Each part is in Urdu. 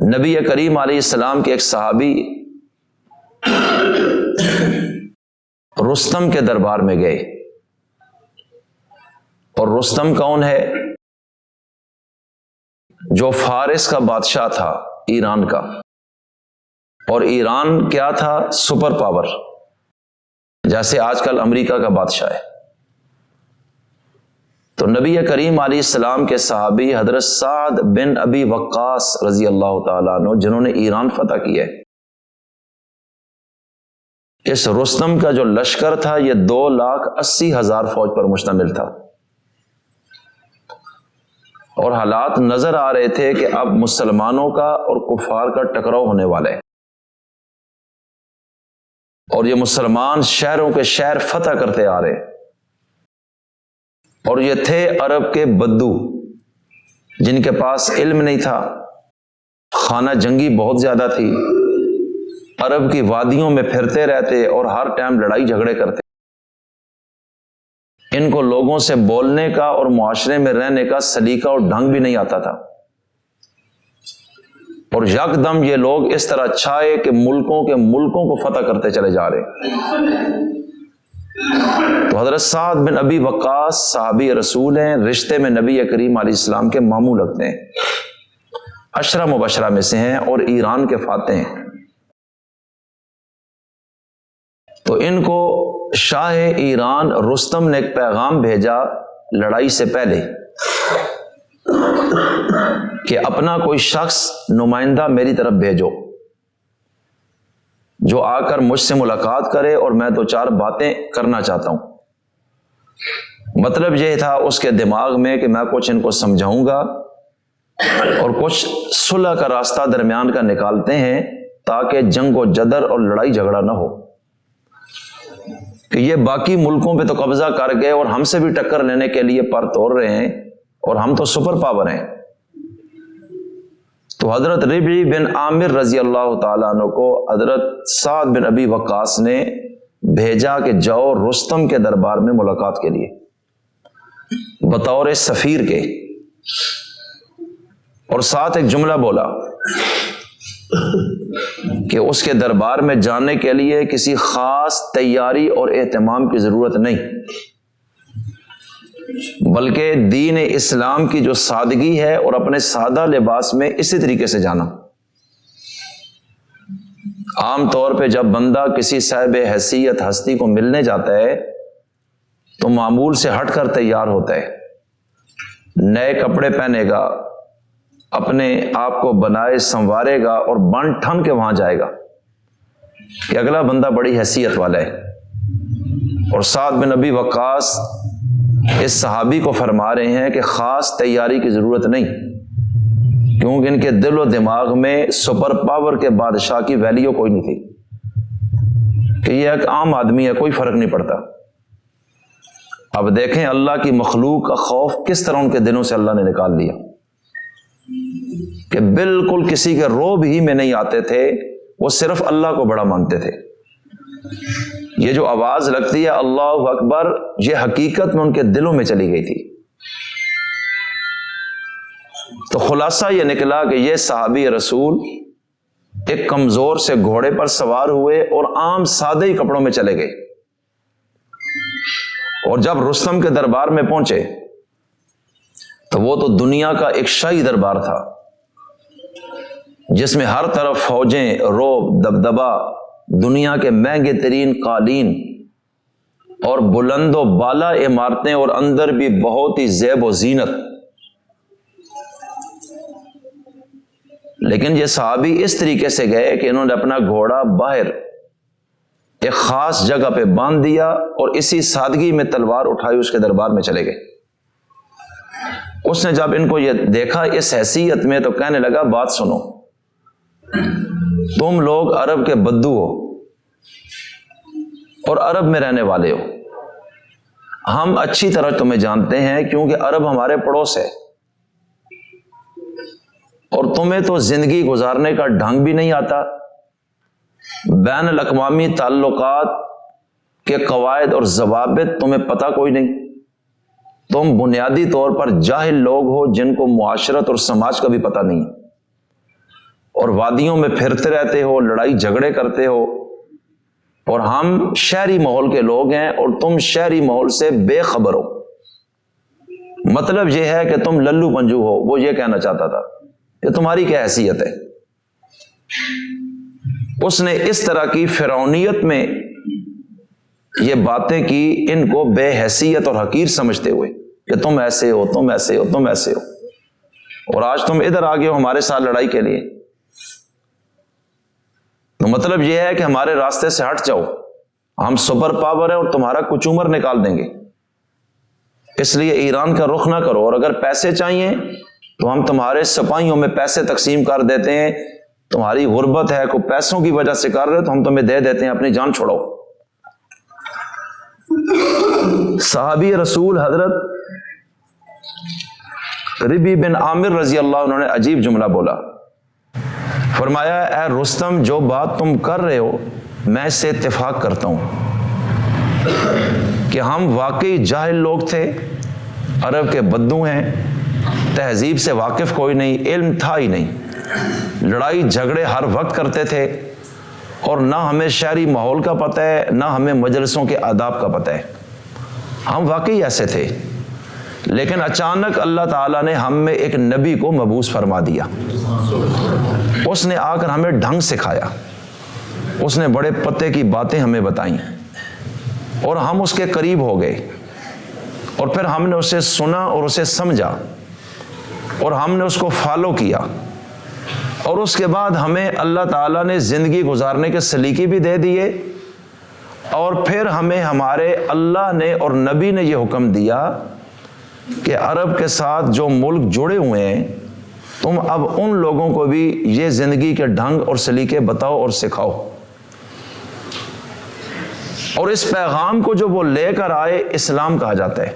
نبی کریم علیہ السلام کے ایک صحابی رستم کے دربار میں گئے، اور رستم کون ہے؟ جو فارس کا بادشاہ تھا، ایران کا، اور ایران کیا تھا؟ سپر پاور، جیسے آج کل امریکہ کا بادشاہ ہے۔ تو نبی کریم علیہ السلام کے صحابی حضرت سعد بن ابی وقاص رضی اللہ تعالیٰ عنہ، جنہوں نے ایران فتح کیا ہے، اس رستم کا جو لشکر تھا یہ 2,80,000 فوج پر مشتمل تھا، اور حالات نظر آ رہے تھے کہ اب مسلمانوں کا اور کفار کا ٹکراؤ ہونے والا ہے، اور یہ مسلمان شہروں کے شہر فتح کرتے آ رہے، اور یہ تھے عرب کے بدو جن کے پاس علم نہیں تھا، خانہ جنگی بہت زیادہ تھی، عرب کی وادیوں میں پھرتے رہتے اور ہر ٹائم لڑائی جھگڑے کرتے، ان کو لوگوں سے بولنے کا اور معاشرے میں رہنے کا سلیقہ اور ڈھنگ بھی نہیں آتا تھا، اور یکدم یہ لوگ اس طرح چھائے کہ ملکوں کو فتح کرتے چلے جا رہے۔ تو حضرت سعد بن ابی وقاص صحابی رسول ہیں، رشتے میں نبی کریم علیہ السلام کے ماموں لگتے ہیں، عشرہ مبشرہ میں سے ہیں، اور ایران کے فاتح ہیں۔ تو ان کو شاہ ایران رستم نے ایک پیغام بھیجا لڑائی سے پہلے کہ اپنا کوئی شخص نمائندہ میری طرف بھیجو جو آ کر مجھ سے ملاقات کرے، اور میں 2-4 باتیں کرنا چاہتا ہوں۔ مطلب یہ تھا اس کے دماغ میں کہ میں کچھ ان کو سمجھاؤں گا اور کچھ صلح کا راستہ درمیان کا نکالتے ہیں، تاکہ جنگ و جدل اور لڑائی جھگڑا نہ ہو، کہ یہ باقی ملکوں پہ تو قبضہ کر گئے اور ہم سے بھی ٹکر لینے کے لیے پر توڑ رہے ہیں، اور ہم تو سپر پاور ہیں۔ تو حضرت ربعی بن عامر رضی اللہ تعالیٰ عنہ کو حضرت سعد بن ابی وقاص نے بھیجا کہ جاؤ رستم کے دربار میں ملاقات کے لیے بطور سفیر کے، اور ساتھ ایک جملہ بولا کہ اس کے دربار میں جانے کے لیے کسی خاص تیاری اور اہتمام کی ضرورت نہیں، بلکہ دین اسلام کی جو سادگی ہے اور اپنے سادہ لباس میں اسی طریقے سے جانا۔ عام طور پہ جب بندہ کسی صاحب حیثیت ہستی کو ملنے جاتا ہے تو معمول سے ہٹ کر تیار ہوتا ہے، نئے کپڑے پہنے گا، اپنے آپ کو بنائے سنوارے گا، اور بن ٹھن کے وہاں جائے گا کہ اگلا بندہ بڑی حیثیت والا ہے۔ اور سعد بن ابی وقاص اس صحابی کو فرما رہے ہیں کہ خاص تیاری کی ضرورت نہیں، کیونکہ ان کے دل و دماغ میں سپر پاور کے بادشاہ کی ویلیو کوئی نہیں تھی، کہ یہ ایک عام آدمی ہے، کوئی فرق نہیں پڑتا۔ اب دیکھیں اللہ کی مخلوق کا خوف کس طرح ان کے دلوں سے اللہ نے نکال لیا، کہ بالکل کسی کے روب ہی میں نہیں آتے تھے، وہ صرف اللہ کو بڑا مانتے تھے۔ یہ جو آواز لگتی ہے اللہ اکبر، یہ حقیقت میں ان کے دلوں میں چلی گئی تھی۔ تو خلاصہ یہ نکلا کہ یہ صحابی رسول ایک کمزور سے گھوڑے پر سوار ہوئے اور عام سادہ ہی کپڑوں میں چلے گئے، اور جب رستم کے دربار میں پہنچے تو وہ تو دنیا کا ایک شاہی دربار تھا، جس میں ہر طرف فوجیں، رعب، دبدبا، دنیا کے مہنگے ترین قالین اور بلند و بالا عمارتیں، اور اندر بھی بہت ہی زیب و زینت۔ لیکن یہ صحابی اس طریقے سے گئے کہ انہوں نے اپنا گھوڑا باہر ایک خاص جگہ پہ باندھ دیا، اور اسی سادگی میں تلوار اٹھائی اس کے دربار میں چلے گئے۔ اس نے جب ان کو یہ دیکھا اس حیثیت میں تو کہنے لگا بات سنو، تم لوگ عرب کے بدو ہو اور عرب میں رہنے والے ہو، ہم اچھی طرح تمہیں جانتے ہیں کیونکہ عرب ہمارے پڑوس ہے، اور تمہیں تو زندگی گزارنے کا ڈھنگ بھی نہیں آتا، بین الاقوامی تعلقات کے قواعد اور ضوابط تمہیں پتہ کوئی نہیں، تم بنیادی طور پر جاہل لوگ ہو جن کو معاشرت اور سماج کا بھی پتہ نہیں، اور وادیوں میں پھرتے رہتے ہو، لڑائی جھگڑے کرتے ہو، اور ہم شہری ماحول کے لوگ ہیں اور تم شہری ماحول سے بے خبر ہو۔ مطلب یہ ہے کہ تم للو پنجو ہو۔ وہ یہ کہنا چاہتا تھا کہ تمہاری کیا حیثیت ہے۔ اس نے اس طرح کی فرعونیت میں یہ باتیں کی ان کو بے حیثیت اور حقیر سمجھتے ہوئے کہ تم ایسے ہو، تم ایسے ہو، تم ایسے ہو، اور آج تم ادھر آ گئے ہو ہمارے ساتھ لڑائی کے لیے۔ تو مطلب یہ ہے کہ ہمارے راستے سے ہٹ جاؤ، ہم سپر پاور ہیں اور تمہارا کچومر نکال دیں گے، اس لیے ایران کا رخ نہ کرو، اور اگر پیسے چاہیے تو ہم تمہارے سپاہیوں میں پیسے تقسیم کر دیتے ہیں، تمہاری غربت ہے، کوئی پیسوں کی وجہ سے کر رہے تو ہم تمہیں دے دیتے ہیں، اپنی جان چھوڑو۔ صحابی رسول حضرت ربی بن عامر رضی اللہ عنہ نے عجیب جملہ بولا، فرمایا اے رستم، جو بات تم کر رہے ہو میں اس سے اتفاق کرتا ہوں کہ ہم واقعی جاہل لوگ تھے، عرب کے بدو ہیں، تہذیب سے واقف کوئی نہیں، علم تھا ہی نہیں، لڑائی جھگڑے ہر وقت کرتے تھے، اور نہ ہمیں شہری ماحول کا پتہ ہے نہ ہمیں مجلسوں کے آداب کا پتہ ہے، ہم واقعی ایسے تھے۔ لیکن اچانک اللہ تعالیٰ نے ہم میں ایک نبی کو مبعوث فرما دیا، اس نے آ کر ہمیں ڈھنگ سکھایا، اس نے بڑے پتے کی باتیں ہمیں بتائیں، اور ہم اس کے قریب ہو گئے، اور پھر ہم نے اسے سنا اور اسے سمجھا، اور ہم نے اس کو فالو کیا، اور اس کے بعد ہمیں اللہ تعالیٰ نے زندگی گزارنے کے سلیقے بھی دے دیے، اور پھر ہمیں ہمارے اللہ نے اور نبی نے یہ حکم دیا کہ عرب کے ساتھ جو ملک جڑے ہوئے ہیں تم اب ان لوگوں کو بھی یہ زندگی کے ڈھنگ اور سلیقے بتاؤ اور سکھاؤ۔ اور اس پیغام کو جو وہ لے کر آئے اسلام کہا جاتا ہے،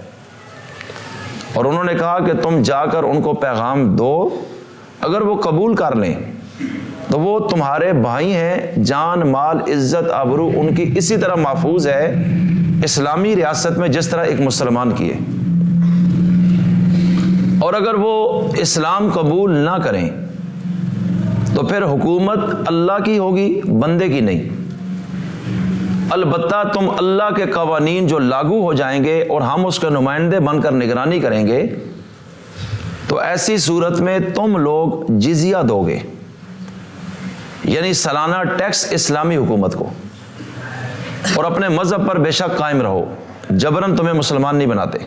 اور انہوں نے کہا کہ تم جا کر ان کو پیغام دو، اگر وہ قبول کر لیں تو وہ تمہارے بھائی ہیں، جان مال عزت آبرو ان کی اسی طرح محفوظ ہے اسلامی ریاست میں جس طرح ایک مسلمان کی ہے، اور اگر وہ اسلام قبول نہ کریں تو پھر حکومت اللہ کی ہوگی، بندے کی نہیں۔ البتہ تم اللہ کے قوانین جو لاگو ہو جائیں گے اور ہم اس کے نمائندے بن کر نگرانی کریں گے تو ایسی صورت میں تم لوگ جزیہ دو گے، یعنی سالانہ ٹیکس اسلامی حکومت کو، اور اپنے مذہب پر بے شک قائم رہو، جبراً تمہیں مسلمان نہیں بناتے۔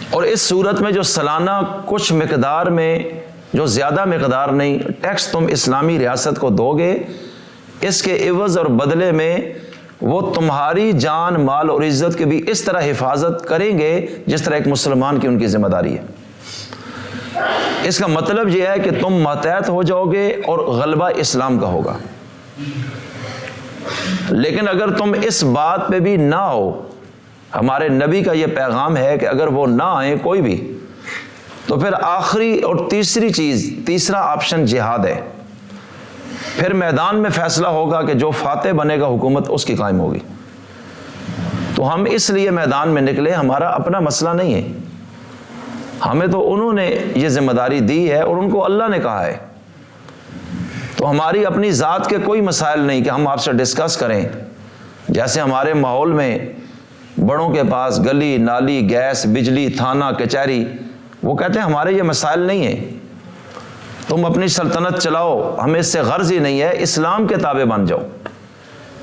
اور اس صورت میں جو سالانہ کچھ مقدار میں، جو زیادہ مقدار نہیں، ٹیکس تم اسلامی ریاست کو دو گے، اس کے عوض اور بدلے میں وہ تمہاری جان مال اور عزت کی بھی اس طرح حفاظت کریں گے جس طرح ایک مسلمان کی ان کی ذمہ داری ہے۔ اس کا مطلب یہ ہے کہ تم ماتحت ہو جاؤ گے اور غلبہ اسلام کا ہوگا۔ لیکن اگر تم اس بات پہ بھی نہ ہو، ہمارے نبی کا یہ پیغام ہے کہ اگر وہ نہ آئیں کوئی بھی، تو پھر آخری اور تیسرا آپشن جہاد ہے، پھر میدان میں فیصلہ ہوگا کہ جو فاتح بنے گا حکومت اس کی قائم ہوگی۔ تو ہم اس لیے میدان میں نکلے، ہمارا اپنا مسئلہ نہیں ہے، ہمیں تو انہوں نے یہ ذمہ داری دی ہے اور ان کو اللہ نے کہا ہے، تو ہماری اپنی ذات کے کوئی مسائل نہیں کہ ہم آپ سے ڈسکس کریں۔ جیسے ہمارے ماحول میں بڑوں کے پاس گلی نالی گیس بجلی تھانہ کچہری، وہ کہتے ہیں ہمارے یہ مسائل نہیں ہیں، تم اپنی سلطنت چلاؤ، ہمیں اس سے غرض ہی نہیں ہے، اسلام کے تابع بن جاؤ،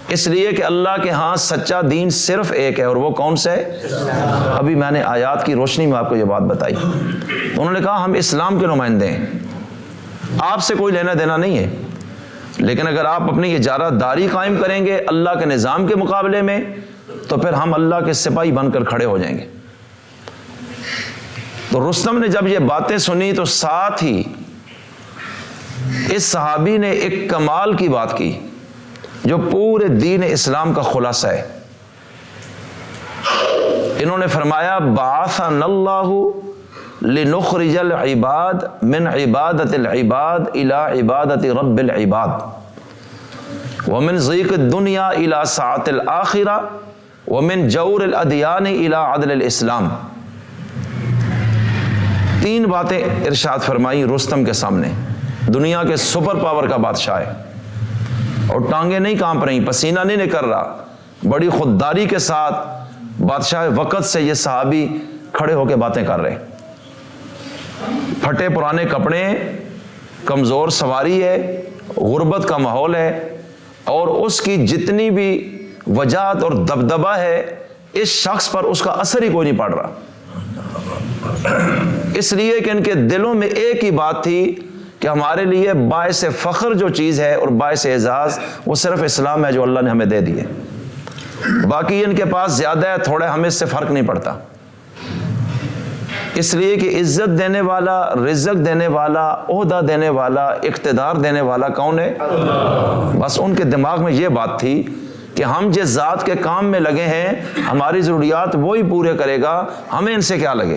اس لیے کہ اللہ کے ہاں سچا دین صرف ایک ہے، اور وہ کون سا ہے؟ ابھی میں نے آیات کی روشنی میں آپ کو یہ بات بتائی۔ تو انہوں نے کہا ہم اسلام کے نمائندے ہیں، آپ سے کوئی لینا دینا نہیں ہے، لیکن اگر آپ اپنی اجارہ داری قائم کریں گے اللہ کے نظام کے مقابلے میں تو پھر ہم اللہ کے سپاہی بن کر کھڑے ہو جائیں گے۔ تو رستم نے جب یہ باتیں سنی تو ساتھ ہی اس صحابی نے ایک کمال کی بات کی جو پورے دین اسلام کا خلاصہ ہے۔ انہوں نے فرمایا بعثنا اللہ لنخرج العباد من عبادت العباد الى عبادت رب العباد ومن ضیق الدنیا الى سعة الآخرہ ومن جور الادیان الی عدل الاسلام. 3 باتیں ارشاد فرمائی رستم کے سامنے. دنیا کے سپر پاور کا بادشاہ ہے اور ٹانگیں نہیں کانپ رہی، پسینہ نہیں نکل رہا، بڑی خودداری کے ساتھ بادشاہ وقت سے یہ صحابی کھڑے ہو کے باتیں کر رہے. پھٹے پرانے کپڑے، کمزور سواری ہے، غربت کا ماحول ہے، اور اس کی جتنی بھی وجاہت اور دبدبہ ہے اس شخص پر اس کا اثر ہی کوئی نہیں پڑ رہا. اس لیے کہ ان کے دلوں میں ایک ہی بات تھی کہ ہمارے لیے باعث فخر جو چیز ہے اور باعث اعزاز وہ صرف اسلام ہے جو اللہ نے ہمیں دے دی ہے. باقی ان کے پاس زیادہ ہے تھوڑا، ہمیں اس سے فرق نہیں پڑتا. اس لیے کہ عزت دینے والا، رزق دینے والا، عہدہ دینے والا، اقتدار دینے والا کون ہے؟ بس ان کے دماغ میں یہ بات تھی کہ ہم جس ذات کے کام میں لگے ہیں ہماری ضروریات وہی پورے کرے گا، ہمیں ان سے کیا لگے.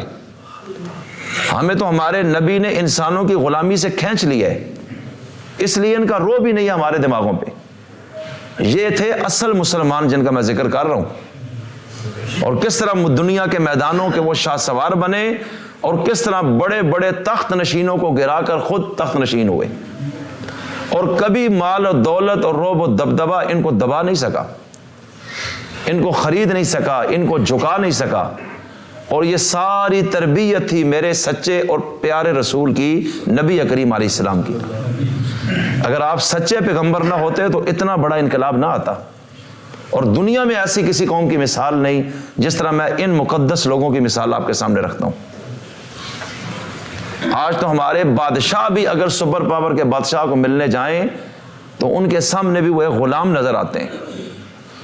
ہمیں تو ہمارے نبی نے انسانوں کی غلامی سے کھینچ لیا ہے، اس لیے ان کا رو بھی نہیں ہے ہمارے دماغوں پہ. یہ تھے اصل مسلمان جن کا میں ذکر کر رہا ہوں، اور کس طرح دنیا کے میدانوں کے وہ شاہ سوار بنے اور کس طرح بڑے بڑے تخت نشینوں کو گرا کر خود تخت نشین ہوئے. اور کبھی مال و دولت اور رعب و دبدبہ ان کو دبا نہیں سکا، ان کو خرید نہیں سکا، ان کو جھکا نہیں سکا. اور یہ ساری تربیت تھی میرے سچے اور پیارے رسول کی، نبی کریم علیہ السلام کی. اگر آپ سچے پیغمبر نہ ہوتے تو اتنا بڑا انقلاب نہ آتا. اور دنیا میں ایسی کسی قوم کی مثال نہیں جس طرح میں ان مقدس لوگوں کی مثال آپ کے سامنے رکھتا ہوں. آج تو ہمارے بادشاہ بھی اگر سپر پاور کے بادشاہ کو ملنے جائیں تو ان کے سامنے بھی وہ ایک غلام نظر آتے ہیں،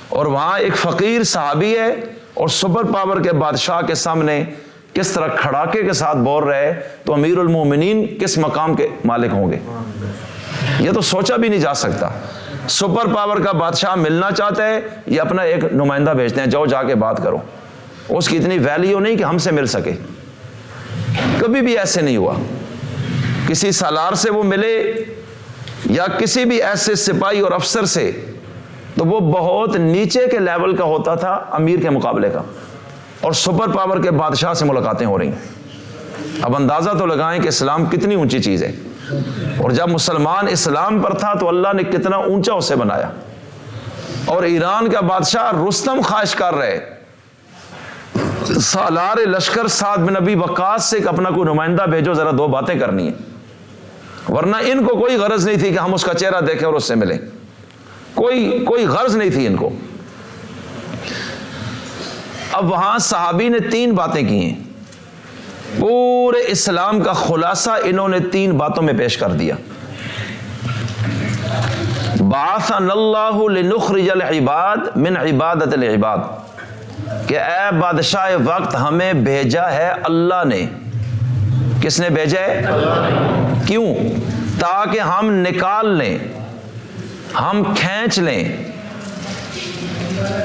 اور وہاں ایک فقیر صحابی ہے اور سپر پاور کے بادشاہ کے سامنے کس طرح کھڑاکے کے ساتھ بول رہے، تو امیر المومنین کس مقام کے مالک ہوں گے؟ یہ تو سوچا بھی نہیں جا سکتا. سپر پاور کا بادشاہ ملنا چاہتا ہے، یہ اپنا ایک نمائندہ بھیجتے ہیں، جاؤ جا کے بات کرو. اس کی اتنی ویلیو نہیں کہ ہم سے مل سکے، کبھی بھی ایسے نہیں ہوا. کسی سالار سے وہ ملے یا کسی بھی ایسے سپاہی اور افسر سے تو وہ بہت نیچے کے لیول کا ہوتا تھا امیر کے مقابلے کا، اور سپر پاور کے بادشاہ سے ملاقاتیں ہو رہی ہیں. اب اندازہ تو لگائیں کہ اسلام کتنی اونچی چیز ہے، اور جب مسلمان اسلام پر تھا تو اللہ نے کتنا اونچا اسے بنایا. اور ایران کا بادشاہ رستم خواہش کر رہے، سالار لشکر سعد بن ابی وقاص سے اپنا کوئی نمائندہ بھیجو، ذرا 2 باتیں کرنی ہیں. ورنہ ان کو کوئی غرض نہیں تھی کہ ہم اس کا چہرہ دیکھیں اور اس سے ملیں، کوئی غرض نہیں تھی ان کو. اب وہاں صحابی نے 3 باتیں کی ہیں، پورے اسلام کا خلاصہ انہوں نے 3 باتوں میں پیش کر دیا. بعثنا اللہ لنخرج العباد من عبادت العباد، کہ اے بادشاہ وقت ہمیں بھیجا ہے اللہ نے. کس نے بھیجا ہے؟ کیوں؟ تاکہ ہم نکال لیں، ہم کھینچ لیں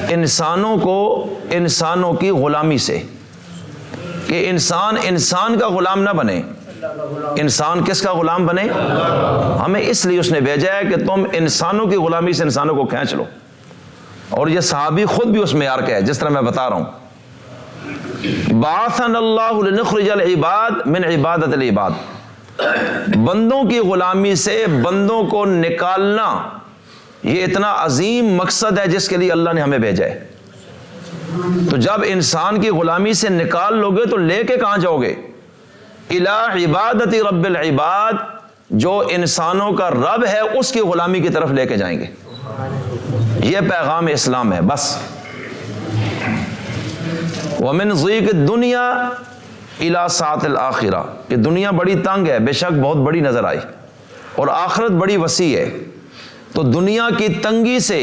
انسانوں کو انسانوں کی غلامی سے، کہ انسان کا غلام نہ بنے. انسان کس کا غلام بنے؟ ہمیں اس لیے اس نے بھیجا ہے کہ تم انسانوں کی غلامی سے انسانوں کو کھینچ لو. اور یہ صحابی خود بھی اس معیار کا ہے جس طرح میں بتا رہا ہوں. بعثنا اللہ لنخرج العباد من عبادت العباد، بندوں کی غلامی سے بندوں کو نکالنا، یہ اتنا عظیم مقصد ہے جس کے لیے اللہ نے ہمیں بھیجا ہے. تو جب انسان کی غلامی سے نکال لو گے تو لے کے کہاں جاؤ گے؟ الی عبادت رب العباد، جو انسانوں کا رب ہے اس کی غلامی کی طرف لے کے جائیں گے. یہ پیغام اسلام ہے. بس ومن ضیق الدنیا الی سعۃ الآخرہ، کہ دنیا بڑی تنگ ہے، بے شک بہت بڑی نظر آئی، اور آخرت بڑی وسیع ہے. تو دنیا کی تنگی سے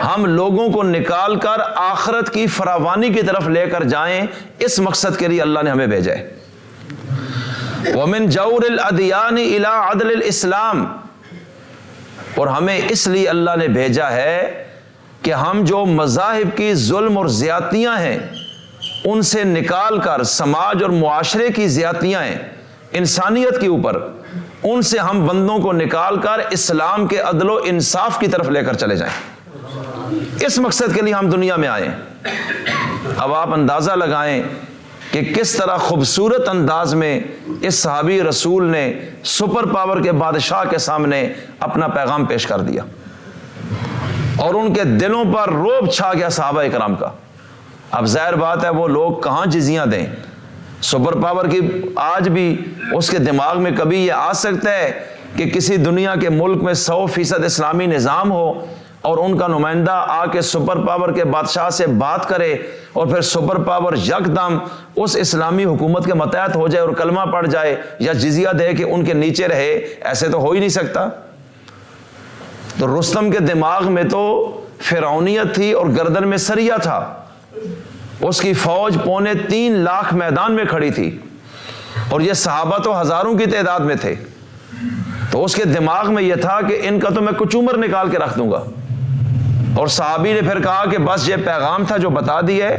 ہم لوگوں کو نکال کر آخرت کی فراوانی کی طرف لے کر جائیں، اس مقصد کے لیے اللہ نے ہمیں بھیجا ہے. ومن جور الادیان الی عدل الاسلام، اور ہمیں اس لیے اللہ نے بھیجا ہے کہ ہم جو مذاہب کی ظلم اور زیادتیاں ہیں ان سے نکال کر، سماج اور معاشرے کی زیادتیاں ہیں انسانیت کے اوپر، ان سے ہم بندوں کو نکال کر اسلام کے عدل و انصاف کی طرف لے کر چلے جائیں. اس مقصد کے لیے ہم دنیا میں آئے ہیں. اب آپ اندازہ لگائیں کہ کس طرح خوبصورت انداز میں اس صحابی رسول نے سپر پاور کے بادشاہ کے سامنے اپنا پیغام پیش کر دیا، اور ان کے دلوں پر رعب چھا گیا صحابہ کرام کا۔ اب ظاہر بات ہے وہ لوگ کہاں جزیاں دیں، سپر پاور کی آج بھی اس کے دماغ میں کبھی یہ آ سکتا ہے کہ کسی دنیا کے ملک میں 100% اسلامی نظام ہو اور ان کا نمائندہ آ کے سپر پاور کے بادشاہ سے بات کرے اور پھر سپر پاور یکدم اس اسلامی حکومت کے ماتحت ہو جائے اور کلمہ پڑھ جائے یا جزیہ دے کہ ان کے نیچے رہے؟ ایسے تو ہو ہی نہیں سکتا۔ تو رستم کے دماغ میں تو فرعونیت تھی اور گردن میں سریہ تھا، اس کی فوج 3.25 لاکھ میدان میں کھڑی تھی اور یہ صحابہ تو ہزاروں کی تعداد میں تھے، تو اس کے دماغ میں یہ تھا کہ ان کا تو میں کچومر نکال کے رکھ دوں گا۔ اور صحابی نے پھر کہا کہ بس یہ پیغام تھا جو بتا دی ہے،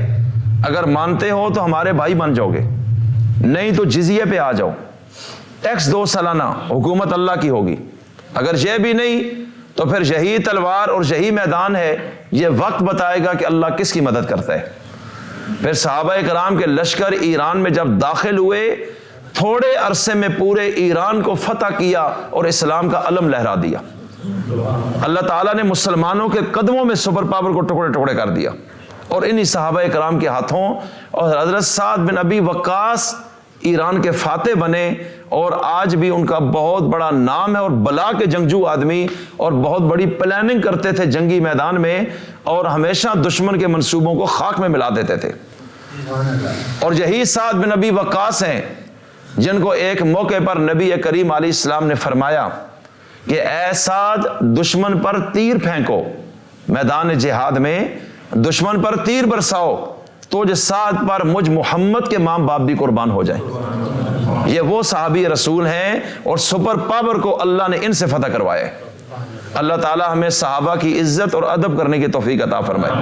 اگر مانتے ہو تو ہمارے بھائی بن جاؤ گے، نہیں تو جزیے پہ آ جاؤ، ٹیکس دو سالانہ، حکومت اللہ کی ہوگی، اگر یہ بھی نہیں تو پھر یہی تلوار اور یہی میدان ہے، یہ وقت بتائے گا کہ اللہ کس کی مدد کرتا ہے۔ پھر صحابہ کرام کے لشکر ایران میں جب داخل ہوئے، تھوڑے عرصے میں پورے ایران کو فتح کیا اور اسلام کا علم لہرا دیا۔ اللہ تعالیٰ نے مسلمانوں کے قدموں میں سپر پاور کو ٹکڑے ٹکڑے کر دیا، اور انہی صحابہ کرام کے ہاتھوں، اور حضرت سعد بن ابی وقاص ایران کے فاتح بنے، اور آج بھی ان کا بہت بڑا نام ہے، اور بلا کے جنگجو آدمی، اور بہت بڑی پلاننگ کرتے تھے جنگی میدان میں، اور ہمیشہ دشمن کے منصوبوں کو خاک میں ملا دیتے تھے۔ اور یہی سعد بن ابی وقاص ہیں جن کو ایک موقع پر نبی کریم علیہ السلام نے فرمایا کہ اے سعد، دشمن پر تیر پھینکو، میدان جہاد میں دشمن پر تیر برساؤ، تو جو سعد پر مجھ محمد کے ماں باپ بھی قربان ہو جائیں۔ یہ وہ صحابی رسول ہیں، اور سپر پاور کو اللہ نے ان سے فتح کروایا ہے۔ اللہ تعالی ہمیں صحابہ کی عزت اور ادب کرنے کی توفیق عطا فرمائے۔